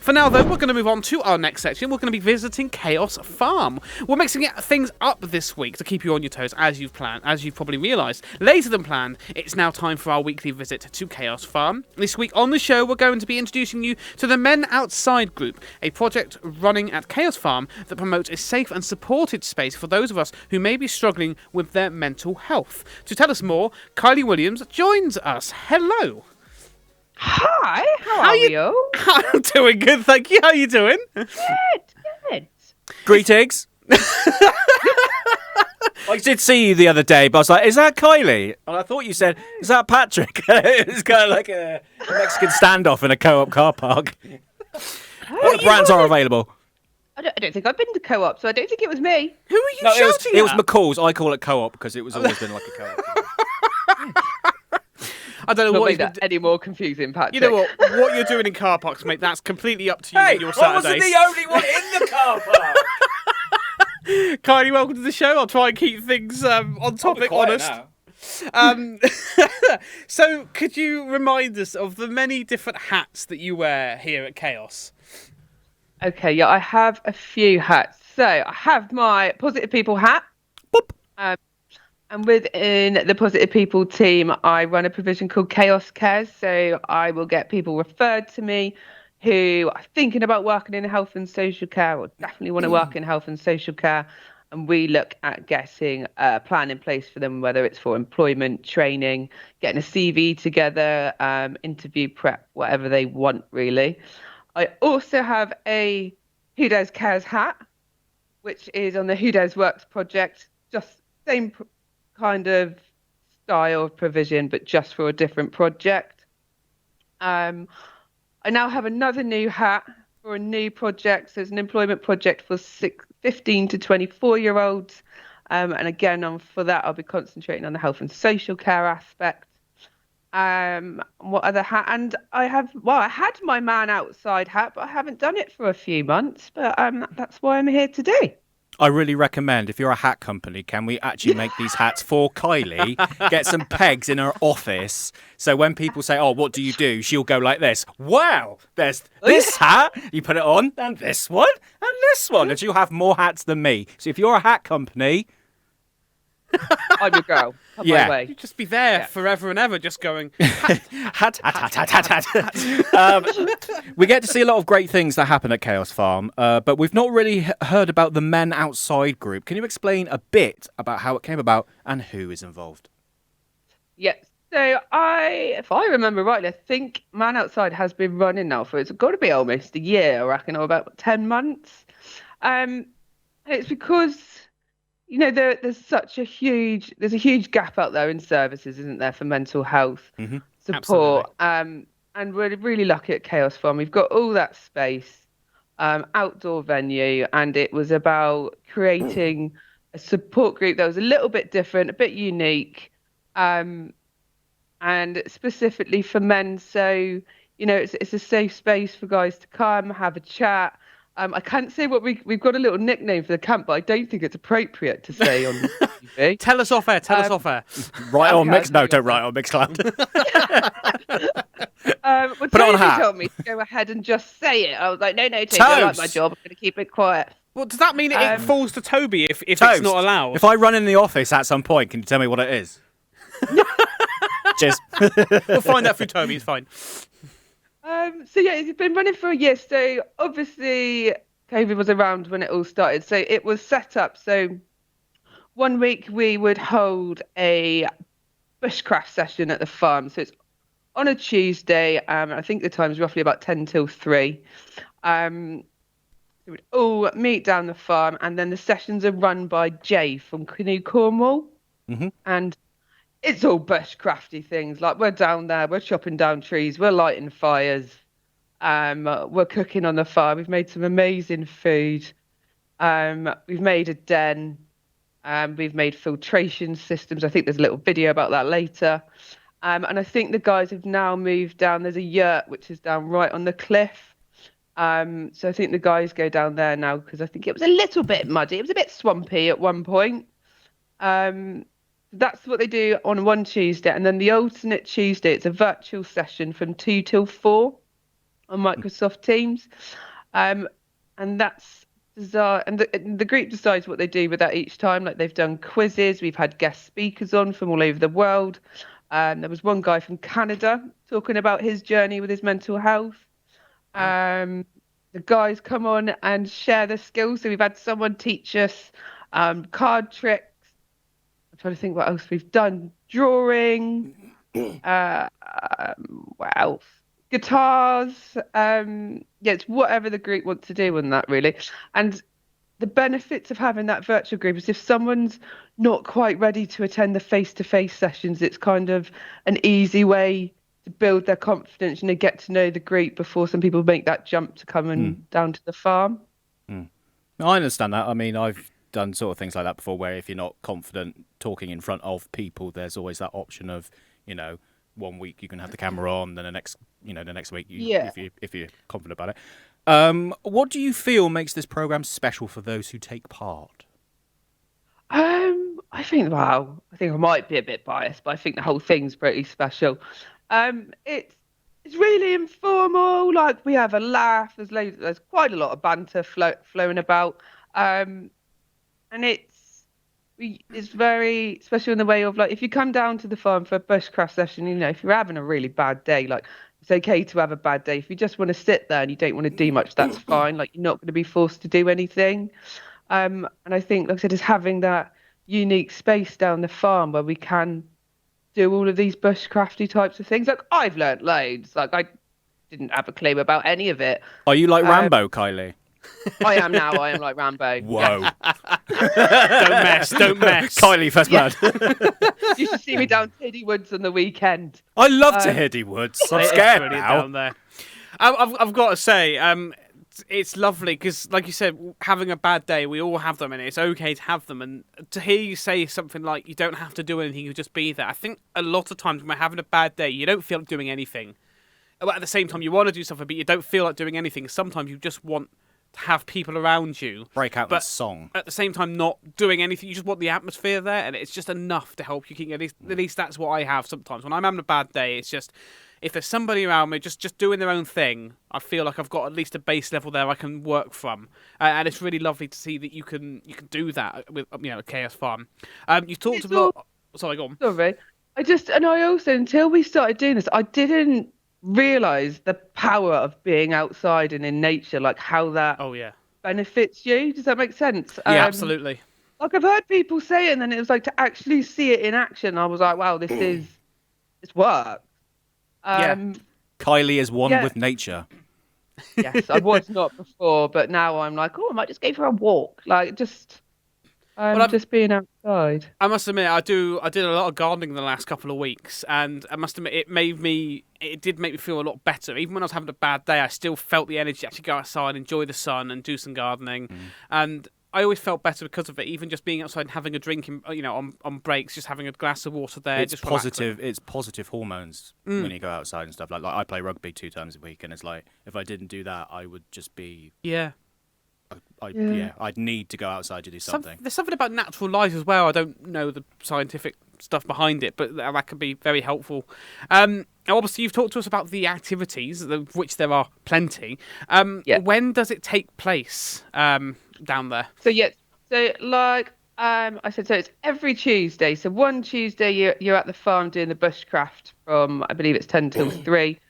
For now, though, we're going to move on to our next section. We're going to be visiting Chaos Farm. We're mixing things up this week to keep you on your toes, as you've probably realised. Later than planned, it's now time for our weekly visit to Chaos Farm. This week on the show, we're going to be introducing you to the Men Outside group, a project running at Chaos Farm that promotes a safe and supported space for those of us who may be struggling with their mental health. To tell us more, Kylie Williams joins us. Hello. Hi, how are you? I'm doing good, thank you. How are you doing? Good. Greetings. I did see you the other day, but I was like, is that Kylie? And I thought you said, is that Patrick? It was kind of like a Mexican standoff in a co-op car park. What brands are available? I don't think I've been to co-op, so I don't think it was me. Who are you shouting at? It was McCall's. I call it co-op because it was always been like a co-op. I don't know Not what make that any more confusing, Patrick. You know what you're doing in car parks, mate, that's completely up to you and your Saturday. I wasn't the only one in the car park. Kylie, welcome to the show. I'll try and keep things on topic, honest. So, could you remind us of the many different hats that you wear here at Chaos? Okay, yeah, I have a few hats. So, I have my Positive People hat. Boop. And within the Positive People team, I run a provision called Chaos Cares. So, I will get people referred to me who are thinking about working in health and social care or definitely want to work in health and social care. And we look at getting a plan in place for them, whether it's for employment, training, getting a CV together, interview prep, whatever they want, really. I also have a Who Dares Cares hat, which is on the Who Dares Works project, just same kind of style of provision, but just for a different project. I now have another new hat for a new project. So it's an employment project for 15 to 24-year-olds. And again, for that, I'll be concentrating on the health and social care aspect. What other hat? And I had my Man Outside hat, but I haven't done it for a few months. But that's why I'm here today. I really recommend, if you're a hat company, can we actually make these hats for Kylie, get some pegs in her office, so when people say, oh, what do you do? She'll go like this. Wow, there's this hat, you put it on, and this one, and this one. And she'll have more hats than me. So if you're a hat company... I'm your girl. Come my way. You'd just be there forever and ever, just going... hat. We get to see a lot of great things that happen at Chaos Farm, but we've not really heard about the Men Outside group. Can you explain a bit about how it came about and who is involved? Yes. So if I remember rightly, I think Man Outside has been running now for, it's got to be almost a year, I reckon, or about 10 months. And it's because... You know, there's a huge gap out there in services, isn't there, for mental health support? Absolutely. And we're really lucky at Chaos Farm. We've got all that space, outdoor venue, and it was about creating a support group that was a little bit different, a bit unique, and specifically for men. So, you know, it's a safe space for guys to come, have a chat. I can't say what we've got a little nickname for the camp, but I don't think it's appropriate to say on TV. Tell us off air. Right on Mix. No, don't write on Mixcloud. Well, Put it on a hat. Told me to go ahead and just say it. I was like, no, Toby, I like my job. I'm going to keep it quiet. Well, does that mean it falls to Toby if it's not allowed? If I run in the office at some point, can you tell me what it is? Cheers. We'll find out through Toby. It's fine. So yeah, it's been running for a year. So obviously COVID was around when it all started. So it was set up. So one week we would hold a bushcraft session at the farm. So it's on a Tuesday. I think the time is roughly about 10 till 3. We would all meet down the farm, and then the sessions are run by Jay from Canoe Cornwall. Mm-hmm. And it's all bushcrafty things. Like, we're down there, we're chopping down trees, we're lighting fires, we're cooking on the fire. We've made some amazing food. We've made a den. We've made filtration systems. I think there's a little video about that later. And I think the guys have now moved down. There's a yurt which is down right on the cliff. So I think the guys go down there now because I think it was a little bit muddy. It was a bit swampy at one point. That's what they do on one Tuesday. And then the alternate Tuesday, it's a virtual session from 2 till 4. on Microsoft Teams. Um, and that's and the group decides what they do with that each time. Like they've done quizzes, we've had guest speakers on from all over the world. There was one guy from Canada talking about his journey with his mental health. The guys come on and share their skills. So we've had someone teach us card tricks. I'm trying to think what else we've done. Drawing. What else? Guitars. It's whatever the group wants to do on that, really. And the benefits of having that virtual group is if someone's not quite ready to attend the face-to-face sessions, it's kind of an easy way to build their confidence and get to know the group before some people make that jump to come and down to the farm. I understand that. I mean, I've done sort of things like that before, where if you're not confident talking in front of people, there's always that option of, 1 week you can have the camera on, then the next week if you're confident about it. What do you feel makes this program special for those who take part? I think I might be a bit biased, but I think the whole thing's pretty special. It's really informal. Like we have a laugh. There's quite a lot of banter flowing about, and it's very special in the way of, like, if you come down to the farm for a bushcraft session, if you're having a really bad day, like, it's okay to have a bad day. If you just want to sit there and you don't want to do much, that's fine. Like, you're not going to be forced to do anything. And I think, like I said, is having that unique space down the farm where we can do all of these bushcrafty types of things. Like, I've learnt loads. Like, I didn't have a clue about any of it. Are you like Rambo, Kylie? I am now. I am like Rambo. Whoa. Yeah. Don't mess. Kylie, first blood. You should see me down Tiddy Woods on the weekend. I love to Tiddy Woods. I'm scared now. Down there. I've got to say, it's lovely because, like you said, having a bad day, we all have them, and it's okay to have them. And to hear you say something like you don't have to do anything, you just be there. I think a lot of times when we're having a bad day, you don't feel like doing anything. But at the same time, you want to do something, but you don't feel like doing anything. Sometimes you just want to have people around you. Break out in a song. At the same time, not doing anything. You just want the atmosphere there, and it's just enough to help you keep. At least that's what I have sometimes. When I'm having a bad day, it's just, if there's somebody around me just doing their own thing, I feel like I've got at least a base level there I can work from. And it's really lovely to see that you can do that with Chaos Farm. You talked about... Sorry, go on. Sorry. I also, until we started doing this, I didn't realise the power of being outside and in nature, like how that benefits you. Does that make sense? Yeah, absolutely. Like, I've heard people say it, and then it was like to actually see it in action, I was like, wow, this works. Kylie is one with nature. Yes, I was not before, but now I'm like, I might just go for a walk. Like, just being outside. I must admit, I did a lot of gardening the last couple of weeks, and I must admit, it did make me feel a lot better. Even when I was having a bad day, I still felt the energy to actually go outside, enjoy the sun, and do some gardening. And I always felt better because of it. Even just being outside and having a drink, on breaks, just having a glass of water there. It's just positive. It's positive hormones when you go outside and stuff. Like I play rugby 2 times a week, and it's like, if I didn't do that, I would just be I'd need to go outside to do something. There's something about natural light as well. I don't know the scientific stuff behind it, but that can be very helpful. Now, obviously, you've talked to us about the activities, of which there are plenty. When does it take place down there? I said, so it's every Tuesday. So one Tuesday you're at the farm doing the bushcraft from, I believe it's 10 till 3.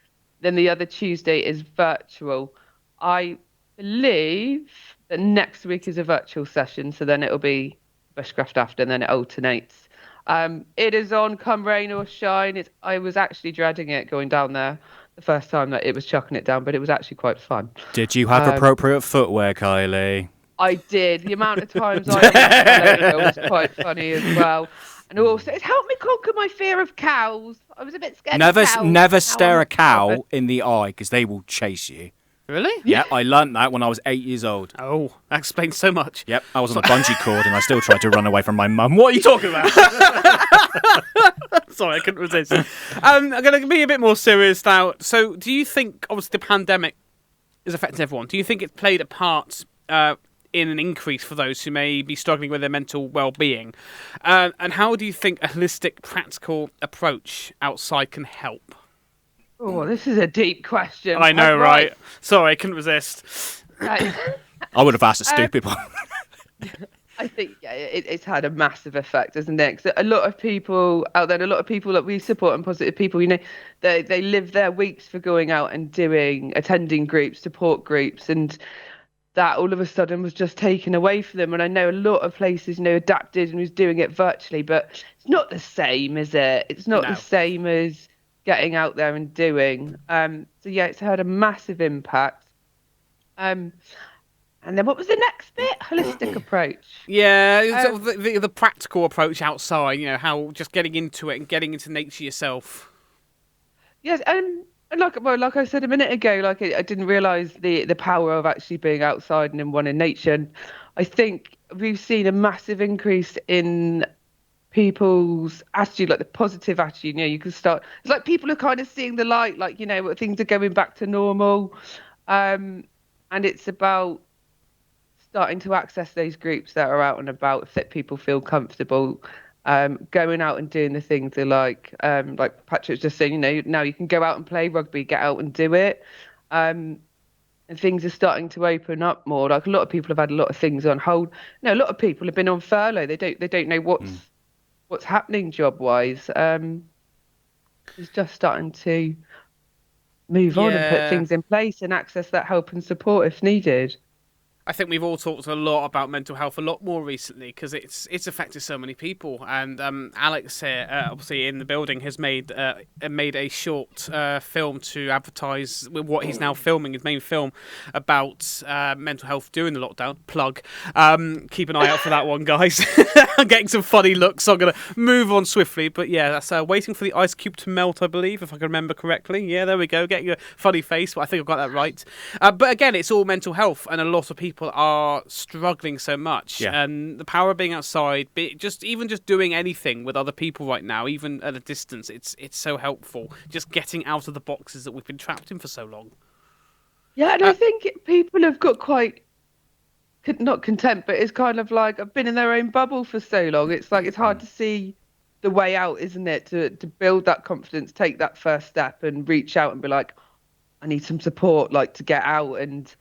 Then the other Tuesday is virtual. I believe that next week is a virtual session, so then it'll be bushcraft after, and then it alternates. It is on come rain or shine. I was actually dreading it going down there the first time that it was chucking it down, but it was actually quite fun. Did you have appropriate footwear, Kylie? I did. The amount of times I was quite funny as well. And also, it helped me conquer my fear of cows. I was a bit scared of cows. Never stare a cow in the eye, because they will chase you. Really? Yeah, I learnt that when I was 8 years old. Oh, that explains so much. Yep, I was on a bungee cord and I still tried to run away from my mum. What are you talking about? Sorry, I couldn't resist. I'm going to be a bit more serious now. So, do you think, obviously, the pandemic is affecting everyone? Do you think it's played a part in an increase for those who may be struggling with their mental well-being? And how do you think a holistic, practical approach outside can help? Oh, this is a deep question. I know, right? Sorry, I couldn't resist. Uh, I would have asked a stupid one. I think it's had a massive effect, hasn't it? 'Cause a lot of people out there, a lot of people that we support and positive people, they live their weeks for going out and attending groups, support groups, and that all of a sudden was just taken away from them. And I know a lot of places, adapted and was doing it virtually, but it's not the same, is it? It's not the same as getting out there and doing. So yeah, it's had a massive impact. And then what was the next bit? Holistic approach. Yeah, sort of the practical approach outside. How just getting into it and getting into nature yourself. Yes, and like I said a minute ago, I didn't realise the power of actually being outside and in one in nature. And I think we've seen a massive increase in people's attitude, like the positive attitude. You can start. It's like people are kind of seeing the light, things are going back to normal, and it's about starting to access those groups that are out and about, that people feel comfortable going out and doing the things they like Patrick's just saying, now you can go out and play rugby, get out and do it. And things are starting to open up more. Like, a lot of people have had a lot of things on hold. A lot of people have been on furlough. They don't know what's happening job wise. It's just starting to move on and put things in place and access that help and support if needed. I think we've all talked a lot about mental health a lot more recently because it's affected so many people. And Alex here, obviously in the building, has made a short film to advertise what he's now filming, his main film about mental health during the lockdown. Plug. Keep an eye out for that one, guys. I'm getting some funny looks, so I'm going to move on swiftly. But yeah, that's Waiting for the Ice Cube to Melt, I believe, if I can remember correctly. Yeah, there we go. Getting a funny face, but I think I've got that right. But again, it's all mental health, and a lot of people are struggling so much, and the power of being outside, even just doing anything with other people right now, even at a distance, it's so helpful. Just getting out of the boxes that we've been trapped in for so long. Yeah, and I think people have got quite not content, but it's kind of like I've been in their own bubble for so long. It's like it's hard to see the way out, isn't it? To build that confidence, take that first step, and reach out and be like, I need some support, like to get out and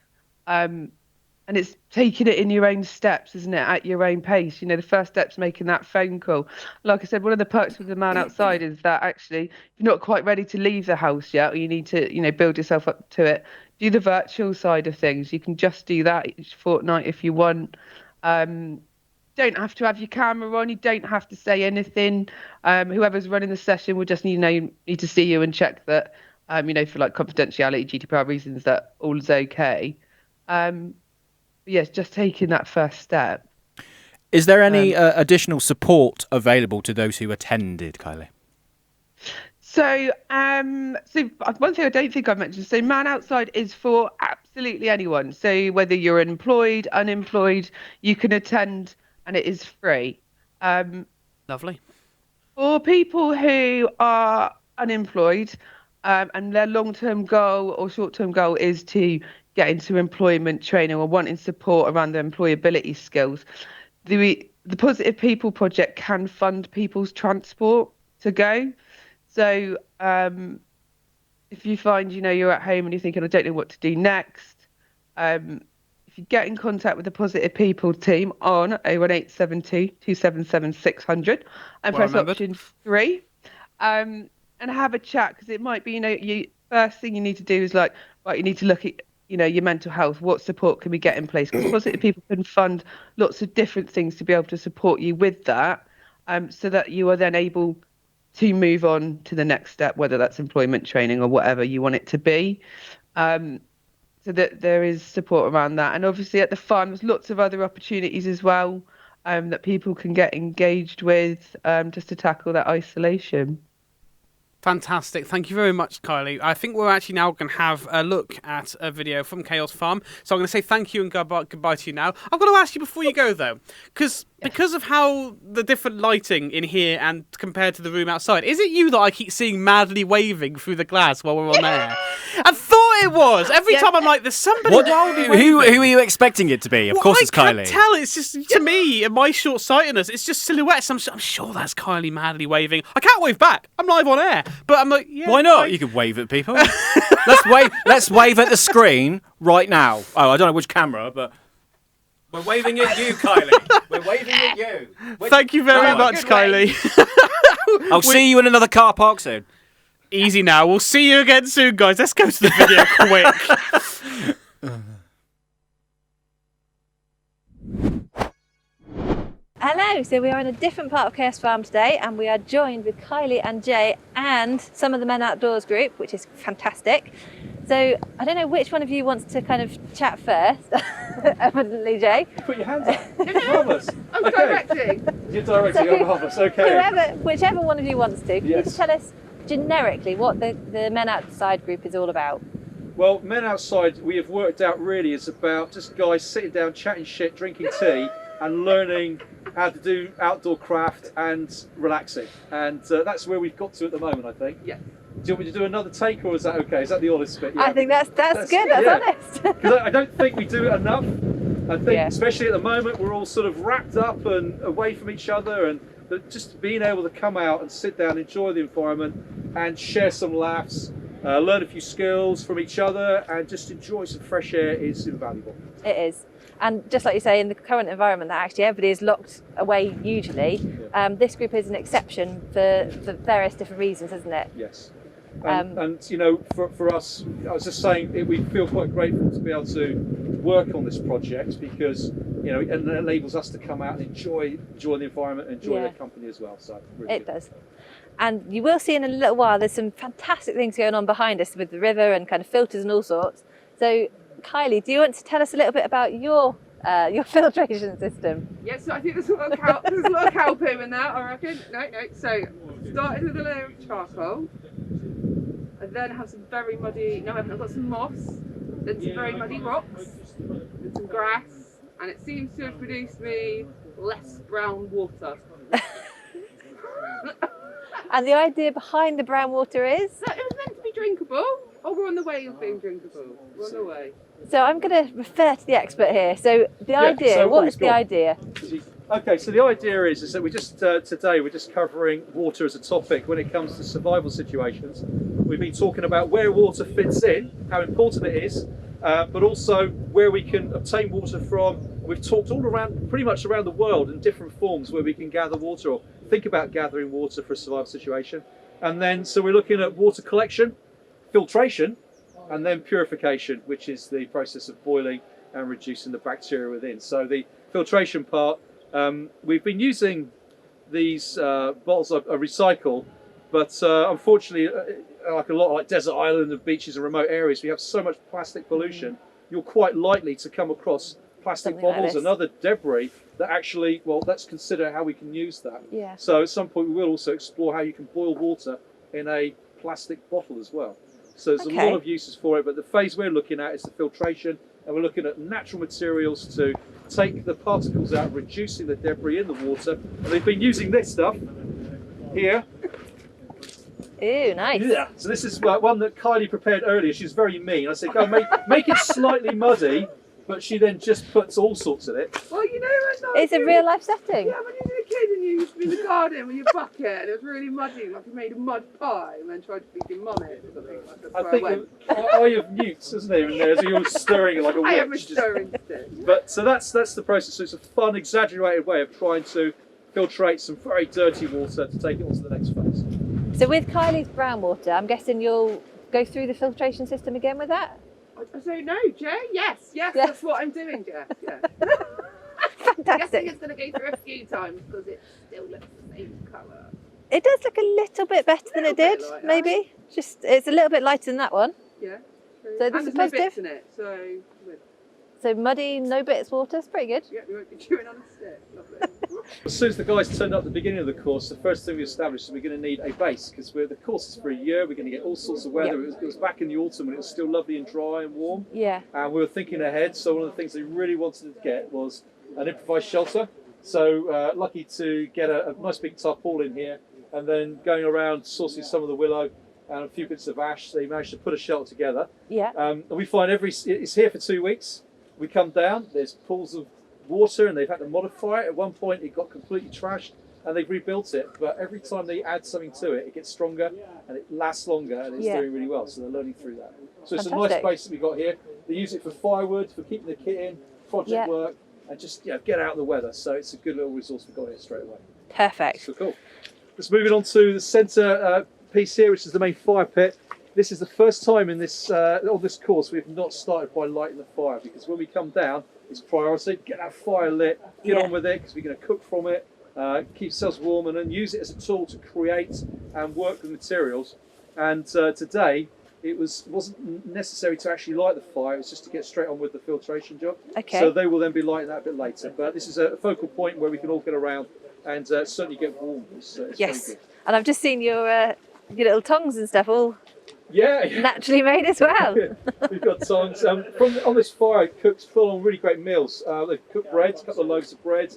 it's taking it in your own steps, isn't it? At your own pace. The first step's making that phone call. Like I said, one of the perks with the man outside is that actually, if you're not quite ready to leave the house yet, or you need to, build yourself up to it, do the virtual side of things. You can just do that each fortnight if you want. Don't have to have your camera on. You don't have to say anything. Whoever's running the session will just need to see you and check that, for like confidentiality, GDPR reasons, that all is okay. Yes, just taking that first step. Is there any additional support available to those who attended, Kylie? So one thing I don't think I've mentioned, so Man Outside is for absolutely anyone. So whether you're employed, unemployed, you can attend, and it is free. Lovely. For people who are unemployed, and their long-term goal or short-term goal is to get into employment training or wanting support around their employability skills, the Positive People Project can fund people's transport to go. So if you find, you're at home and you're thinking, I don't know what to do next, if you get in contact with the Positive People team on 01872 277 600 and press option 3 and have a chat, because it might be, first thing you need to do is you need to look at your mental health. What support can we get in place? Because Positive People can fund lots of different things to be able to support you with that, so that you are then able to move on to the next step, whether that's employment training or whatever you want it to be. So that there is support around that. And obviously at the farm, there's lots of other opportunities as well, that people can get engaged with, just to tackle that isolation. Fantastic. Thank you very much, Kylie. I think we're actually now going to have a look at a video from Chaos Farm. So I'm going to say thank you and goodbye to you now. I've got to ask you before you go, though, because of how the different lighting in here and compared to the room outside, is it you that I keep seeing madly waving through the glass while we're on air? I thought thought it was. Every time I'm like, there's somebody What? while we Who are you expecting it to be? Of course, it's I Kylie. can't tell. It's just, to me, and my short-sightedness, it's just silhouettes. I'm sure that's Kylie madly waving. I can't wave back. I'm live on air. But I'm like, yeah. Why not? You could wave at people. Let's wave at the screen right now. Oh, I don't know which camera, but we're waving at you, Kylie. We're waving at you. Thank you very much, Kylie. I'll see you in another car park soon. Easy now. We'll see you again soon, guys. Let's go to the video quick. Hello, so we are in a different part of Chaos Farm today and we are joined with Kylie and Jay and some of the Men Outdoors group, which is fantastic. So I don't know which one of you wants to kind of chat first. Evidently Jay. Put your hands up. Marvellous. I'm directing. You're directing. So, Marvellous. Okay. Whichever one of you wants to. Can you Yes. just tell us generically what the Men Outside group is all about? Well, Men Outside, we have worked out really is about just guys sitting down, chatting shit, drinking tea, and learning how to do outdoor craft and relaxing. And that's where we've got to at the moment, I think. Yeah. Do you want me to do another take, or is that okay? Is that the honest bit? Yeah. I think that's good, that's yeah. honest. Because I don't think we do it enough. I think, Yeah. especially at the moment, we're all sort of wrapped up and away from each other, and just being able to come out and sit down, enjoy the environment, and share some laughs, learn a few skills from each other, and just enjoy some fresh air is invaluable. It is. And just like you say, in the current environment that actually everybody is locked away usually, this group is an exception for various different reasons, isn't it? Yes. And you know, for us, I was just saying, we feel quite grateful to be able to work on this project because, you know, it enables us to come out and enjoy the environment and enjoy Yeah. their company as well. So really It good. does. And you will see in a little while there's some fantastic things going on behind us with the river and kind of filters and all sorts. So Kylie, do you want to tell us a little bit about your filtration system? Yes, so I think there's a lot of cow poo in there, I reckon. No. So, started with a layer of charcoal. I then have some very muddy, no I haven't, I've got some moss, then some very muddy rocks, and some grass, and it seems to have produced me less brown water. And the idea behind the brown water is? So it was meant to be drinkable. Oh, we're on the way of being drinkable. We're on the way. So I'm going to refer to the expert here. So the idea, so what we've is the got- idea? Okay, so the idea is that we just today we're just covering water as a topic when it comes to survival situations. We've been talking about where water fits in, how important it is, but also where we can obtain water from. We've talked all around, pretty much around the world, in different forms where we can gather water or think about gathering water for a survival situation. And then, so we're looking at water collection, filtration, and then purification, which is the process of boiling and reducing the bacteria within. So the filtration part, we've been using these bottles of recycle, but unfortunately, like a lot like desert island and beaches and remote areas, we have so much plastic pollution, you're quite likely to come across plastic Something like bottles this. and other debris that actually, well, let's consider how we can use that. Yeah. So at some point we will also explore how you can boil water in a plastic bottle as well. So there's a Okay. lot of uses for it, but the phase we're looking at is the filtration, and we're looking at natural materials to take the particles out, reducing the debris in the water. And they've been using this stuff here. Ooh, nice. Yeah. So this is one that Kylie prepared earlier. She's very mean. I said, go make it slightly muddy, but she then just puts all sorts in it. Well, you know, It's a real life setting. Yeah, when you were a kid and you used to be in the garden with your bucket and it was really muddy, like you made a mud pie and then tried to feed your mum it or something. That's I where think went. eye of newts, isn't there, in there? So you're stirring it like a witch. I am a just- stirring stick. But so that's the process. So it's a fun, exaggerated way of trying to filtrate some very dirty water to take it on to the next phase. So with Kylie's brown water, I'm guessing you'll go through the filtration system again with that? I say no, Jay. Yes, Yes. that's what I'm doing, Jess. Yeah. I'm guessing Fantastic. it's going to go through a few times because it still looks the same colour. It does look a little bit better than it Little did, bit like that. maybe. Just it's a little bit lighter than that one. Yeah. True. So this and is there's no positive? bits in it, so good. So muddy, no bits water, it's pretty good. Yeah, you won't be chewing on a stick. Lovely. As soon as the guys turned up at the beginning of the course, the first thing we established is we're going to need a base because the course is for a year. We're going to get all sorts of weather. Yep. It was back in the autumn when it was still lovely and dry and warm. Yeah. And we were thinking ahead. So one of the things they really wanted to get was an improvised shelter. So lucky to get a nice big tarpaulin here, and then going around sourcing some of the willow and a few bits of ash. So they managed to put a shelter together. Yeah. And we find it's here for 2 weeks. We come down, there's pools of water, and they've had to modify it. At one point, it got completely trashed, and they've rebuilt it. But every time they add something to it, it gets stronger, and it lasts longer, and it's doing really well. So they're learning through that. So it's a nice space that we got here. They use it for firewood, for keeping the kit in, project work, and just get out of the weather. So it's a good little resource we got here straight away. Perfect. So cool. Let's move on to the centre piece here, which is the main fire pit. This is the first time in this on this course we've not started by lighting the fire, because when we come down, it's priority. Get that fire lit, get on with it, because we're going to cook from it, keep ourselves warm, and then use it as a tool to create and work with materials. And today, it wasn't necessary to actually light the fire, it was just to get straight on with the filtration job. Okay. So they will then be lighting that a bit later. But this is a focal point where we can all get around and certainly get warm. It's Yes. very good. And I've just seen your little tongs and stuff all Yeah. naturally made as well. We've got tongs. On this fire, cooked full on really great meals. They've cooked bread, a couple of loaves of bread,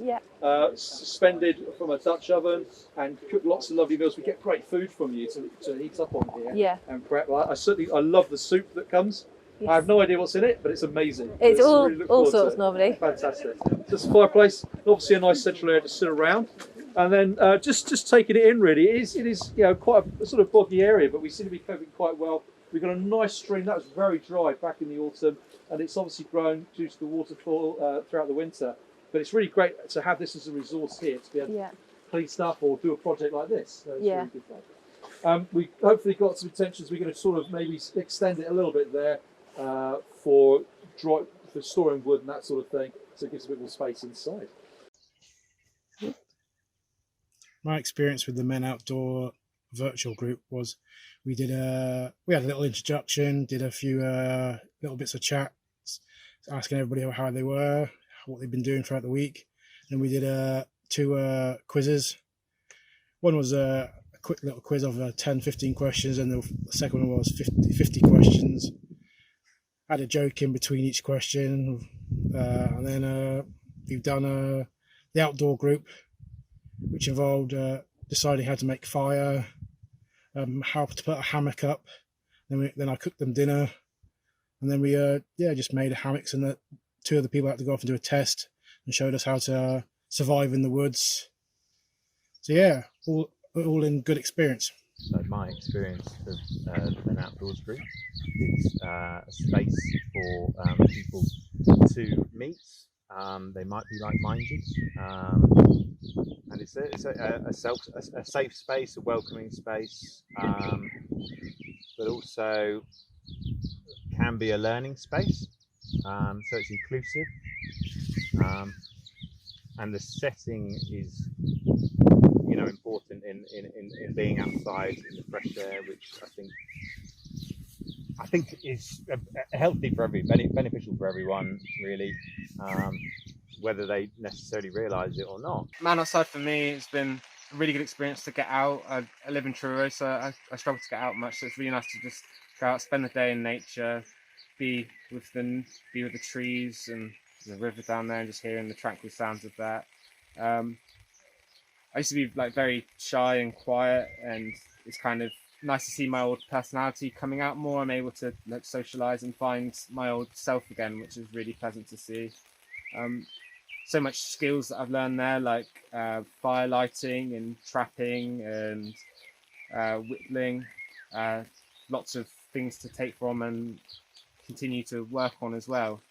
suspended from a Dutch oven, and cooked lots of lovely meals. We get great food from you to heat up on here and prep. I love the soup that comes. Yes. I have no idea what's in it, but it's amazing. It's all really look forward to sorts it. normally. Fantastic. Just a fireplace, obviously a nice central area to sit around. And then just taking it in, really, it is quite a sort of boggy area, but we seem to be coping quite well. We've got a nice stream that was very dry back in the autumn, and it's obviously grown due to the waterfall throughout the winter. But it's really great to have this as a resource here to be able to clean stuff or do a project like this. So it's really good fun. We hopefully got some intentions. We're going to sort of maybe extend it a little bit there for storing wood and that sort of thing, so it gives a bit more space inside. My experience with the Men Outdoor virtual group was we had a little introduction, did a few little bits of chat, asking everybody how they were, what they've been doing throughout the week. And we did 2 quizzes. One was a quick little quiz of 10-15 questions, and the second one was 50 questions. I had a joke in between each question, and then we've done the outdoor group, which involved deciding how to make fire, how to put a hammock up. Then I cooked them dinner, and then we just made hammocks, and 2 of the people had to go off and do a test and showed us how to survive in the woods. So yeah, all in good experience. So my experience of an outdoors group is a space for people to meet. They might be like-minded, and it's a safe space, a welcoming space, but also can be a learning space. So it's inclusive, and the setting is important in being outside in the fresh air, which I think is healthy for beneficial for everyone, really, whether they necessarily realise it or not. Man outside for me, it's been a really good experience to get out. I live in Truro, so I struggle to get out much, so it's really nice to just go out, spend the day in nature, be with the trees and the river down there, and just hearing the tranquil sounds of that. I used to be very shy and quiet, and it's kind of nice to see my old personality coming out more. I'm able to socialise and find my old self again, which is really pleasant to see. So much skills that I've learned there, like fire lighting and trapping and whittling. Lots of things to take from and continue to work on as well.